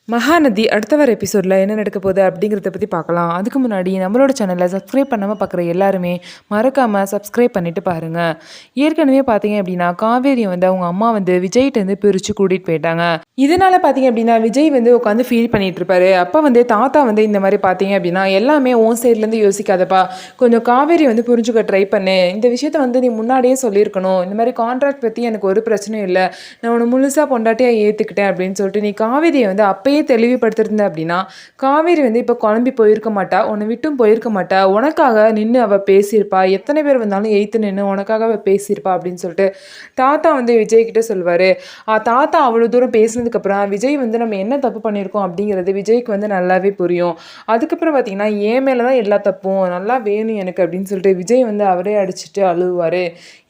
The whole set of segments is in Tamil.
மகாநதி அடுத்த வர எபிசோடில் என்ன நடக்க போகுது அப்படிங்கிறத பற்றி பார்க்கலாம். அதுக்கு முன்னாடி நம்மளோட சேனலை சப்ஸ்கிரைப் பண்ணாமல் பார்க்குற எல்லாருமே மறக்காமல் சப்ஸ்கிரைப் பண்ணிவிட்டு பாருங்கள். ஏற்கனவே பார்த்தீங்க அப்படின்னா காவேரியை அவங்க அம்மா விஜய்கிட்டேருந்து பிரித்து கூட்டிகிட்டு போயிட்டாங்க. இதனால் பார்த்தீங்க அப்படின்னா விஜய் உட்காந்து ஃபீல் பண்ணிகிட்டு இருப்பாரு. அப்போ தாத்தா இந்த மாதிரி பார்த்தீங்க அப்படின்னா எல்லாமே உன் சைட்லேருந்து யோசிக்காதப்பா, கொஞ்சம் காவேரி புரிஞ்சுக்க ட்ரை பண்ணு, இந்த விஷயத்த நீ முன்னாடியே சொல்லியிருக்கணும், இந்த மாதிரி கான்ட்ராக்ட் பற்றி எனக்கு ஒரு பிரச்சனையும் இல்லை, நான் உன்னை முழுசாக பொண்டாட்டியாக ஏற்றுக்கிட்டேன் அப்படின்னு சொல்லிட்டு நீ காவேரியை அப்பயே தெளிவுபடுத்திருந்த அப்படின்னா காவேரி இப்போ குழம்பி போயிருக்க மாட்டா, உன்னை விட்டும் போயிருக்க மாட்டா, உனக்காக நின்று அவள் பேசியிருப்பா, எத்தனை பேர் வந்தாலும் எய்த்து நின்று உனக்காக அவள் பேசியிருப்பா அப்படின்னு சொல்லிட்டு தாத்தா விஜய் கிட்ட சொல்வார். தாத்தா அவ்வளோ தூரம் பேசினதுக்கப்புறம் விஜய் நம்ம என்ன தப்பு பண்ணியிருக்கோம் அப்படிங்கிறது விஜய்க்கு நல்லாவே புரியும். அதுக்கப்புறம் பார்த்தீங்கன்னா என் மேலே தான் எல்லா தப்பும், நல்லா வேணும் எனக்கு அப்படின்னு சொல்லிட்டு விஜய் அவரே அடிச்சுட்டு அழுவார்.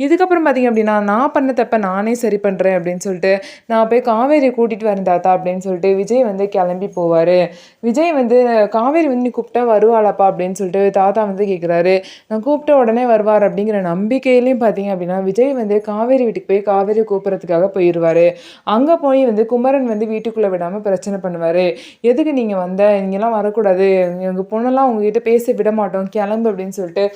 இதுக்கப்புறம் பார்த்தீங்க அப்படின்னா நான் பண்ண தப்பை நானே சரி பண்ணுறேன் அப்படின்னு சொல்லிட்டு நான் போய் காவேரியை கூட்டிகிட்டு வரேன் தாத்தா அப்படின்னு சொல்லிட்டு விஜய் கிளம்பி போவார். விஜய் காவேரி நீ கூப்பிட்டா வருவாளாப்பா அப்படின்னு சொல்லிட்டு தாத்தா கேட்குறாரு. நான் கூப்பிட்ட உடனே வருவார் அப்படிங்கிற நம்பிக்கையிலையும் பார்த்தீங்க அப்படின்னா விஜய் காவேரி வீட்டுக்கு போய் காவேரி கூப்பிட்றதுக்காக போயிடுவார். அங்கே போய் குமரன் வீட்டுக்குள்ளே விடாமல் பிரச்சனை பண்ணுவார். எதுக்கு நீங்கள் நீங்கள்லாம் வரக்கூடாது, எங்கள் பொண்ணெல்லாம் உங்ககிட்ட பேச விட மாட்டோம், கிளம்பு அப்படின்னு சொல்லிட்டு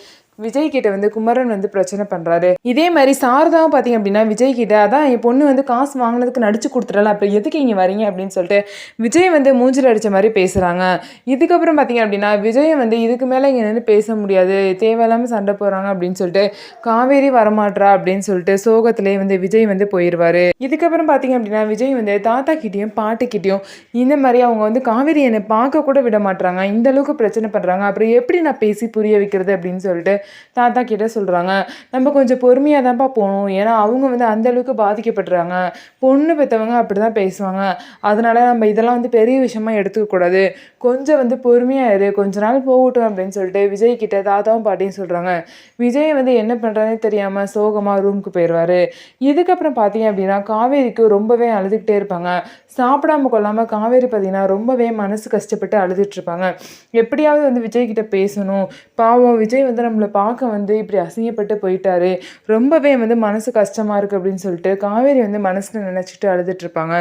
விஜய் கிட்ட குமரன் பிரச்சனை பண்றாரு. இதே மாதிரி சாரதாவும் பார்த்தீங்க அப்படின்னா விஜய் கிட்ட அதான் என் பொண்ணு காசு வாங்கினதுக்கு நடிச்சு கொடுத்துடலாம், அப்புறம் எதுக்கு இங்கே வரீங்க அப்படின்னு சொல்லிட்டு விஜய் மூஞ்சில் அடித்த மாதிரி பேசுகிறாங்க. இதுக்கப்புறம் பார்த்தீங்க அப்படின்னா விஜய் இதுக்கு மேலே இங்கே நின்று பேச முடியாது, தேவையில்லாமல் சண்டை போடுறாங்க அப்படின்னு சொல்லிட்டு காவேரி வரமாட்றா அப்படின்னு சொல்லிட்டு சோகத்திலே விஜய் போயிடுவார். இதுக்கப்புறம் பார்த்தீங்க அப்படின்னா விஜய் தாத்தா கிட்டேயும் பாட்டுக்கிட்டேயும் இந்த மாதிரி அவங்க காவேரி என்னை பார்க்க கூட விட மாட்டுறாங்க, இந்த அளவுக்கு பிரச்சனை பண்ணுறாங்க, அப்புறம் எப்படி நான் பேசி புரிய வைக்கிறது அப்படின்னு சொல்லிட்டு தாத்தா கிட்ட சொல்கிறாங்க. நம்ம கொஞ்சம் பொறுமையாக தான்ப்பா போகணும், ஏன்னா அவங்க அந்த அளவுக்கு பாதிக்கப்படுறாங்க, பொண்ணு பெற்றவங்க அப்படி தான் பேசுவாங்க, அதனால நம்ம இதெல்லாம் பெரிய விஷயமா எடுத்துக்கக்கூடாது, கொஞ்சம் பொறுமையாக இரு, கொஞ்ச நாள் போகட்டும் அப்படின்னு சொல்லிட்டு விஜய் கிட்ட தாத்தாவும் பாட்டியும் சொல்கிறாங்க. விஜய் என்ன பண்ணுறதுனே தெரியாமல் சோகமாக ரூமுக்கு போயிடுவார். இதுக்கப்புறம் பார்த்தீங்க அப்படின்னா காவேரிக்கு ரொம்பவே அழுதுகிட்டே இருப்பாங்க. சாப்பிடாம கொள்ளாமல் காவேரி பார்த்தீங்கன்னா ரொம்பவே மனசு கஷ்டப்பட்டு அழுதுட்ருப்பாங்க. எப்படியாவது விஜய் கிட்ட பேசணும், பாவம் விஜய் நம்மளை பார்க்க இப்படி அசிங்கப்பட்டு போயிட்டாரு, ரொம்பவே மனசு கஷ்டமாக இருக்குது அப்படின்னு சொல்லிட்டு காவேரி மனசில் நினச்சிட்டு அழுதுட்ருப்பாங்க.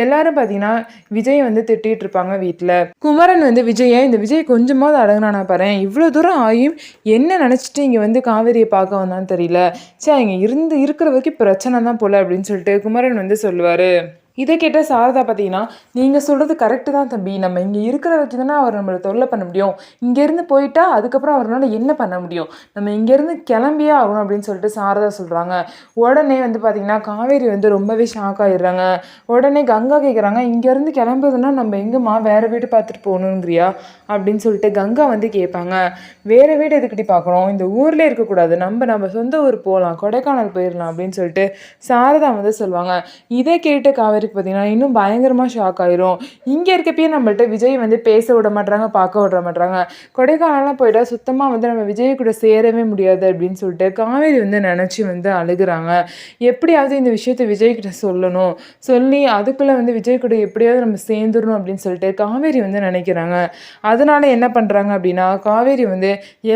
எல்லாரும் பார்த்தீங்கன்னா விஜய் திட்டிகிட்டு இருப்பாங்க வீட்டில். குமரன் விஜயை இந்த விஜய் கொஞ்சமாவது அடங்கினானா பாரு, இவ்வளோ தூரம் ஆகியும் என்ன நினச்சிட்டு இங்கே காவேரியை பார்க்க வந்தான்னு தெரியல, இங்கே இருக்கிற வரைக்கும் பிரச்சனை தான் போல அப்படின்னு சொல்லிட்டு குமரன் சொல்லுவார். இதை கேட்ட சாரதா பார்த்தீங்கன்னா நீங்கள் சொல்கிறது கரெக்டு தான் தம்பி, நம்ம இங்கே இருக்கிற வரைக்கும் தானே அவர் நம்மளை தொல்லை பண்ண முடியும், இங்கேருந்து போயிட்டா அதுக்கப்புறம் அவரால் என்ன பண்ண முடியும், நம்ம இங்கேருந்து கிளம்பியே ஆகணும் அப்படின்னு சொல்லிட்டு சாரதா சொல்கிறாங்க. உடனே பார்த்தீங்கன்னா காவேரி ரொம்பவே ஷாக் ஆகிடுறாங்க. உடனே கங்கா கேட்குறாங்க, இங்கேருந்து கிளம்புறதுன்னா நம்ம எங்கேம்மா வேறு வீடு பார்த்துட்டு போகணுங்கிறியா அப்படின்னு சொல்லிட்டு கங்கா கேட்பாங்க. வேறு வீடு எதுக்கிட்டி பார்க்குறோம், இந்த ஊரில் இருக்கக்கூடாது, நம்ம சொந்த ஊர் போகலாம், கொடைக்கானல் போயிடலாம் அப்படின்னு சொல்லிட்டு சாரதா சொல்லுவாங்க. இதை கேட்டு காவேரி பார்த்தீங்கன்னா இன்னும் பயங்கரமாக ஷாக் ஆயிரும். இங்கே இருக்கப்பயே நம்மள்ட்ட விஜய் பேச விட மாட்டாங்க, பார்க்க விட மாட்டாங்க, கொடைக்கானலாம் போயிட்டா சுத்தமாக நம்ம விஜய் கூட சேரவே முடியாது அப்படின்னு சொல்லிட்டு காவேரி நினச்சி அழுகுறாங்க. எப்படியாவது இந்த விஷயத்தை விஜய் கிட்ட சொல்லணும், சொல்லி அதுக்குள்ளே விஜய் கூட எப்படியாவது நம்ம சேர்ந்துடணும் அப்படின்னு சொல்லிட்டு காவேரி நினைக்கிறாங்க. அதனால என்ன பண்ணுறாங்க அப்படின்னா காவேரி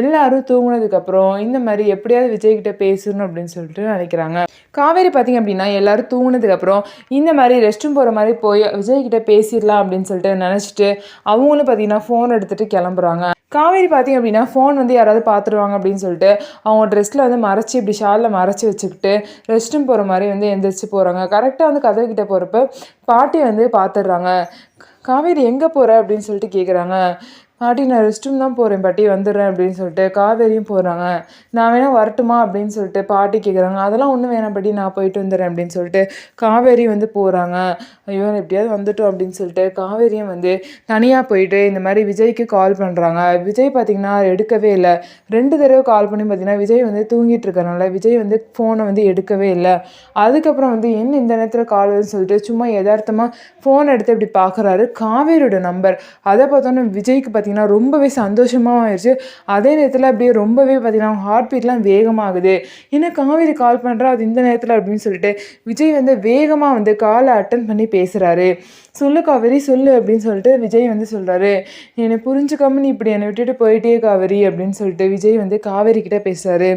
எல்லாரும் தூங்குனதுக்கப்புறம் இந்த மாதிரி எப்படியாவது விஜய் கிட்ட பேசணும் அப்படின்னு சொல்லிட்டு நினைக்கிறாங்க. காவேரி பார்த்தீங்க அப்படின்னா எல்லாரும் தூங்குனதுக்கப்புறம் இந்த மாதிரி ரெஸ்ட் ரூம் போகிற மாதிரி போய் விஜய்கிட்ட பேசிடலாம் அப்படின்னு சொல்லிட்டு நினச்சிட்டு அவங்களும் பார்த்தீங்கன்னா ஃபோன் எடுத்துகிட்டு கிளம்புறாங்க. காவேரி பார்த்தீங்க அப்படின்னா ஃபோன் யாராவது பார்த்துருவாங்க அப்படின்னு சொல்லிட்டு அவங்க ட்ரெஸ்ஸில் மறைச்சி இப்படி ஷாலில் மறைச்சி வச்சுக்கிட்டு ரெஸ்ட் ரூம் போகிற மாதிரி எந்திரிச்சு போகிறாங்க. கரெக்டாக கதவு கிட்டே போகிறப்ப பாட்டி பார்த்துடுறாங்க. காவேரி எங்கே போகிற அப்படின்னு சொல்லிட்டு கேட்குறாங்க. பாட்டி நான் ரெஸ்ட் ரூம் தான் போகிறேன் பாட்டி, வந்துடுறேன் அப்படின்னு சொல்லிட்டு காவேரியும் போகிறாங்க. நான் வேணால் வரட்டுமா அப்படின்னு சொல்லிட்டு பாட்டி கேட்குறாங்க. அதெல்லாம் ஒன்றும் வேணாம் பாட்டி, நான் போயிட்டு வந்துடுறேன் அப்படின்னு சொல்லிட்டு காவேரி போகிறாங்க. ஐயோ எப்படியாவது வந்துட்டோம் அப்படின்னு சொல்லிட்டு காவேரியும் தனியாக போயிட்டு இந்த மாதிரி விஜய்க்கு கால் பண்ணுறாங்க. விஜய் பார்த்திங்கன்னா எடுக்கவே இல்லை. 2 தடவை கால் பண்ணி பார்த்திங்கன்னா விஜய் தூங்கிட்டு இருக்கறனால விஜய் ஃபோனை எடுக்கவே இல்லை. அதுக்கப்புறம் என்ன இந்த நேரத்தில் கால் வருதுன்னு சொல்லிட்டு சும்மா யதார்த்தமாக ஃபோன் எடுத்து இப்படி பார்க்குறாரு. காவேரியோட நம்பர். அதை பார்த்தோன்னே விஜய்க்கு பார்த்தீங்கன்னா ரொம்பவே சந்தோஷமாக ஆயிடுச்சு. அதே நேரத்தில் அப்படியே ரொம்பவே பார்த்தீங்கன்னா ஹார்ட் பீட்லாம் வேகமாகுது. என்ன காவேரி கால் பண்ணுறா அது இந்த நேரத்தில் அப்படின்னு சொல்லிட்டு விஜய் வேகமாக காலை அட்டன் பண்ணி பேசுகிறாரு. சொல்லு காவேரி சொல்லு அப்படின்னு சொல்லிட்டு விஜய் வந்து சொல்கிறாரு. என்னை புரிஞ்சுக்காம நீ இப்படி என்னை விட்டுட்டு போயிட்டே காவேரி அப்படின்னு சொல்லிட்டு விஜய் வந்து காவேரி கிட்ட பேசுகிறாரு.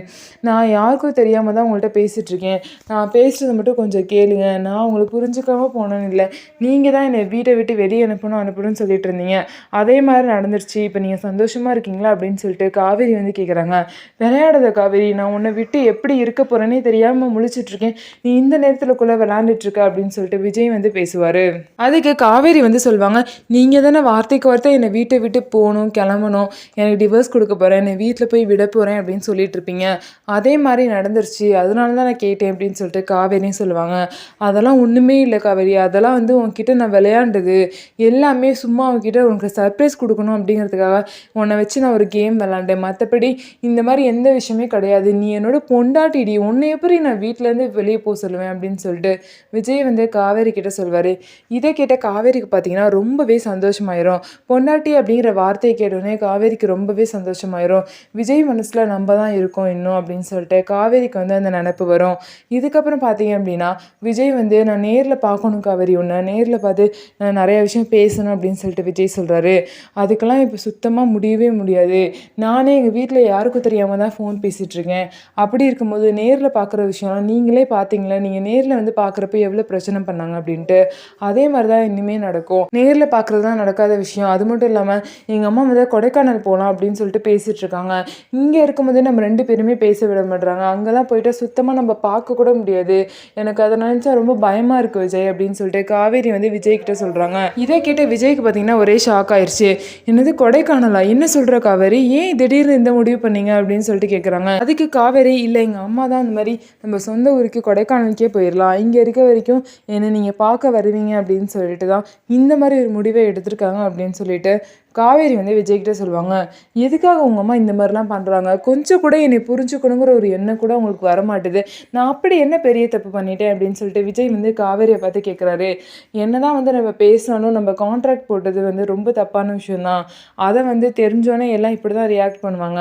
நான் யாருக்கும் தெரியாமல் தான் உங்கள்கிட்ட பேசிகிட்ருக்கேன். நான் பேசுகிறத மட்டும் கொஞ்சம் கேளுங்க. நான் உங்களை புரிஞ்சுக்காம போனேன்னு இல்லை, நீங்கள் தான் என்னை வீட்டை விட்டு வெளியே அனுப்பணும்னு சொல்லிட்டு இருந்தீங்க. அதே மாதிரி நடந்துருச்சு. இப்போ நீங்கள் சந்தோஷமாக இருக்கீங்களா அப்படின்னு சொல்லிட்டு காவேரி வந்து கேட்குறாங்க. விளையாடாத காவேரி, நான் உன்னை விட்டு எப்படி இருக்க போகிறேன்னே தெரியாமல் முழிச்சிட்ருக்கேன். நீ இந்த நேரத்துலக்குள்ளே விளையாண்டுட்ருக்க அப்படின்னு சொல்லிட்டு விஜய் வந்து பேசுவார். அதுக்கு காவேரி வந்து சொல்லுவாங்க, நீங்கள் தானே வார்த்தைக்கு வார்த்தை என்னை வீட்டை விட்டு போகணும், கிளம்பணும், எனக்கு டிவோர்ஸ் கொடுக்க போகிறேன், என்னை வீட்டில் போய் விட போகிறேன் அப்படின்னு சொல்லிட்டு இருப்பீங்க. அதே மாதிரி நடந்துருச்சு, அதனால தான் நான் கேட்டேன் அப்படின்னு சொல்லிட்டு காவேரியும் சொல்லுவாங்க. அதெல்லாம் ஒன்றுமே இல்லை காவேரி, அதெல்லாம் வந்து உன்கிட்ட நான் விளையாண்டது எல்லாமே சும்மா உன்கிட்ட உனக்கு சர்ப்ரைஸ் கொடுக்கணும் அப்படிங்கிறதுக்காக உன்னை வச்சு நான் ஒரு கேம் விளாண்டேன். மற்றபடி இந்த மாதிரி எந்த விஷயமே கிடையாது. நீ என்னோட பொண்டாட்டிடி, உன்னை எப்படி நான் வீட்டிலேருந்து வெளியே போக சொல்லுவேன் அப்படின்னு சொல்லிட்டு விஜய் வந்து காவேரி கிட்ட சொல்வார். இதை கேட்ட காவேரிக்கு பார்த்தீங்கன்னா ரொம்பவே சந்தோஷமாயிரும். பொண்டாட்டி அப்படிங்கிற வார்த்தையை கேட்டோடனே காவேரிக்கு ரொம்பவே சந்தோஷமாயிரும். விஜய் மனசில் நம்ம தான் இருக்கோம் இன்னும் அப்படின்னு சொல்லிட்டு காவேரிக்கு வந்து அந்த நினப்பு வரும். இதுக்கப்புறம் பார்த்தீங்க அப்படின்னா விஜய் வந்து நான் நேரில் பார்க்கணும் காவேரி, ஒன்று நேரில் பார்த்து நான் நிறைய விஷயம் பேசணும் அப்படின்னு சொல்லிட்டு விஜய் சொல்கிறாரு. அதுக்கெல்லாம் இப்போ சுத்தமாக முடியவே முடியாது. நானே எங்கள் வீட்டில் யாருக்கும் தெரியாமல் தான் ஃபோன் பேசிகிட்ருக்கேன். அப்படி இருக்கும்போது நேரில் பார்க்குற விஷயம்லாம் நீங்களே பார்த்தீங்களே, நீங்கள் நேரில் வந்து பார்க்குறப்ப எவ்வளோ பிரச்சனை பண்ணாங்க அப்படின்ட்டு. அதே மாதிரி தான் இனிமேல் நடக்கும். நேரில் பார்க்குறது தான் நடக்காத விஷயம். அது மட்டும் இல்லாமல் எங்கள் அம்மா வந்து கொடைக்கானல் போகலாம் அப்படின்னு சொல்லிட்டு பேசிகிட்டு இருக்காங்க. இங்கே இருக்கும்போதே நம்ம 2 பேருமே பேச விட மாட்றாங்க. அங்கெல்லாம் போயிட்டு சுத்தமாக நம்ம பார்க்க கூட முடியாது. எனக்கு அதை நினச்சா ரொம்ப பயமாக இருக்குது விஜய் அப்படின்னு சொல்லிட்டு காவேரி வந்து விஜய் கிட்ட சொல்கிறாங்க. இதை கேட்ட விஜய்க்கு பார்த்தீங்கன்னா ஒரே ஷாக் ஆயிடுச்சு. என்னது கொடைக்கானலா, என்ன சொல்கிற காவேரி, ஏன் திடீர்னு இந்த முடிவு பண்ணீங்க அப்படின்னு சொல்லிட்டு கேட்குறாங்க. அதுக்கு காவேரி, இல்லை எங்கள் அம்மா தான் அந்த மாதிரி நம்ம சொந்த ஊருக்கு கொடைக்கானலுக்கே போயிடலாம், இங்கே இருக்க வரைக்கும் என்னை நீங்கள் பார்க்க வருவீங்க அப்படின்னு சொல்லிட்டு தான் இந்த மாதிரி ஒரு முடிவை எடுத்திருக்காங்க அப்படின்னு சொல்லிட்டு காவேரி வந்து விஜய்கிட்ட சொல்லுவாங்க. எதுக்காக உங்கள் அம்மா இந்த மாதிரிலாம் பண்ணுறாங்க, கொஞ்சம் கூட என்னை புரிஞ்சுக்கணுங்கிற ஒரு எண்ணம் கூட உங்களுக்கு வரமாட்டுது, நான் அப்படி என்ன பெரிய தப்பு பண்ணிட்டேன் அப்படின்னு சொல்லிட்டு விஜய் வந்து காவேரியை பார்த்து கேட்குறாரு. என்ன தான் வந்து நம்ம பேசினாலும் நம்ம கான்ட்ராக்ட் போட்டது வந்து ரொம்ப தப்பான விஷயந்தான். அதை வந்து தெரிஞ்சோன்னே எல்லாம் இப்படி தான் ரியாக்ட் பண்ணுவாங்க.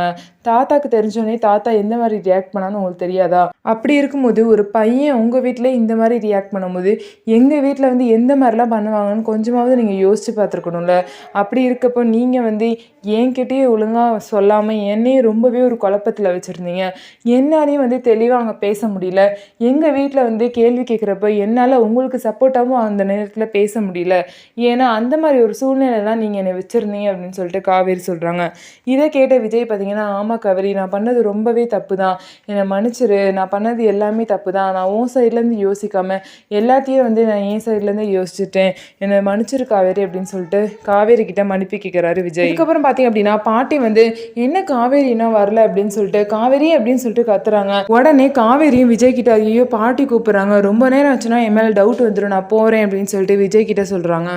தாத்தாக்கு தெரிஞ்சோடனே தாத்தா எந்த மாதிரி ரியாக்ட் பண்ணான்னு உங்களுக்கு தெரியாதா? அப்படி இருக்கும்போது ஒரு பையன் உங்கள் வீட்டிலே இந்த மாதிரி ரியாக்ட் பண்ணும்போது எங்கள் வீட்டில் வந்து எந்த மாதிரிலாம் பண்ணுவாங்கன்னு கொஞ்சமாவது நீங்கள் யோசித்து பார்த்துருக்கணும்ல. அப்படி இருக்கப்போ நீங்கள் வந்து என்கிட்டயே ஒழுங்காக சொல்லாமல் என்னையும் ரொம்பவே ஒரு குழப்பத்தில் வச்சுருந்தீங்க. என்னாலையும் வந்து தெளிவாக அங்கே பேச முடியல. எங்கள் வீட்டில் வந்து கேள்வி கேட்குறப்ப என்னால் உங்களுக்கு சப்போர்ட்டாகவும் அந்த நேரத்தில் பேச முடியல. ஏன்னா அந்த மாதிரி ஒரு சூழ்நிலைலாம் நீங்கள் என்னை வச்சுருந்தீங்க அப்படின்னு சொல்லிட்டு காவேரி சொல்கிறாங்க. இதை கேட்ட விஜய் பார்த்தீங்கன்னா, ஆமாம் காவேரி, நான் பண்ணது ரொம்பவே தப்பு தான், என்னை மன்னிச்சிரு, நான் பண்ணது எல்லாமே தப்பு தான், நான் உன் சைட்லேருந்து யோசிக்காமல் எல்லாத்தையும் வந்து நான் என் சைட்லேருந்து யோசிச்சுட்டேன், என்னை மன்னிச்சிரு காவேரி அப்படின்னு சொல்லிட்டு காவேரி கிட்ட மன்னிப்பு கேட்குறாரு விஜய். இதுக்கப்புறம் பார்த்தீங்க அப்படின்னா பாட்டி வந்து என்ன காவேரி என்ன வரல அப்படின்னு சொல்லிட்டு காவேரி அப்படின்னு சொல்லிட்டு கத்துறாங்க. உடனே காவேரியும் விஜய் கிட்ட, ஐயோ பாட்டி கூப்பிட்றாங்க, ரொம்ப நேரம் ஆச்சுன்னா என் மேலே டவுட் வந்துடும், நான் போகிறேன் அப்படின்னு சொல்லிட்டு விஜய் கிட்ட சொல்கிறாங்க.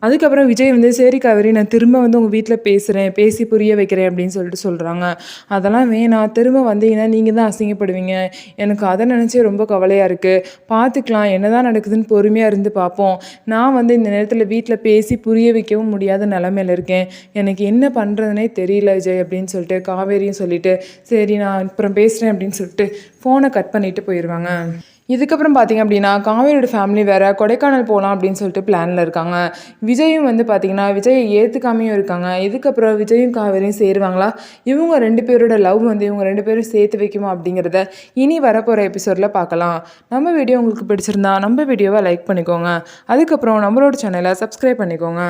அதுக்கப்புறம் விஜய் வந்து சரி காவேரி, நான் திரும்ப வந்து உங்கள் வீட்டில் பேசுகிறேன், பேசி புரிய வைக்கிறேன் அப்படின்னு சொல்லிட்டு சொல்கிறாங்க. அதெல்லாம் வேணாம், திரும்ப வந்தீங்கன்னா நீங்கள் தான் அசிங்கப்படுவீங்க, எனக்கு அதை நினச்சே ரொம்ப கவலையாக இருக்குது, பார்த்துக்கலாம், என்ன தான் நடக்குதுன்னு பொறுமையாக இருந்து பார்ப்போம், நான் வந்து இந்த நேரத்தில் வீட்டில் பேசி புரிய வைக்கவும் முடியாத நிலமையில இருக்கேன், எனக்கு என்ன பண்ணுறதுனே தெரியல விஜய் அப்படின்னு சொல்லிட்டு காவேரியும் சொல்லிவிட்டு சரி நான் அப்புறம் பேசுகிறேன் அப்படின்னு சொல்லிட்டு ஃபோனை கட் பண்ணிவிட்டு போயிடுவாங்க. இதுக்கப்புறம் பார்த்திங்க அப்படின்னா காவேரியோட ஃபேமிலி வேறு கொடைக்கானல் போகலாம் அப்படின்னு சொல்லிட்டு பிளானில் இருக்காங்க. விஜயும் வந்து பார்த்திங்கன்னா விஜயை ஏற்றுக்காமையும் இருக்காங்க. இதுக்கப்புறம் விஜயும் காவேரியும் சேருவாங்களா, இவங்க 2 பேரோட லவ் வந்து இவங்க 2 பேரும் சேர்த்து வைக்குமா அப்படிங்கிறத இனி வரப்போகிற எபிசோடில் பார்க்கலாம். நம்ம வீடியோ உங்களுக்கு பிடிச்சிருந்தா நம்ம வீடியோவை லைக் பண்ணிக்கோங்க. அதுக்கப்புறம் நம்மளோட சேனலை சப்ஸ்கிரைப் பண்ணிக்கோங்க.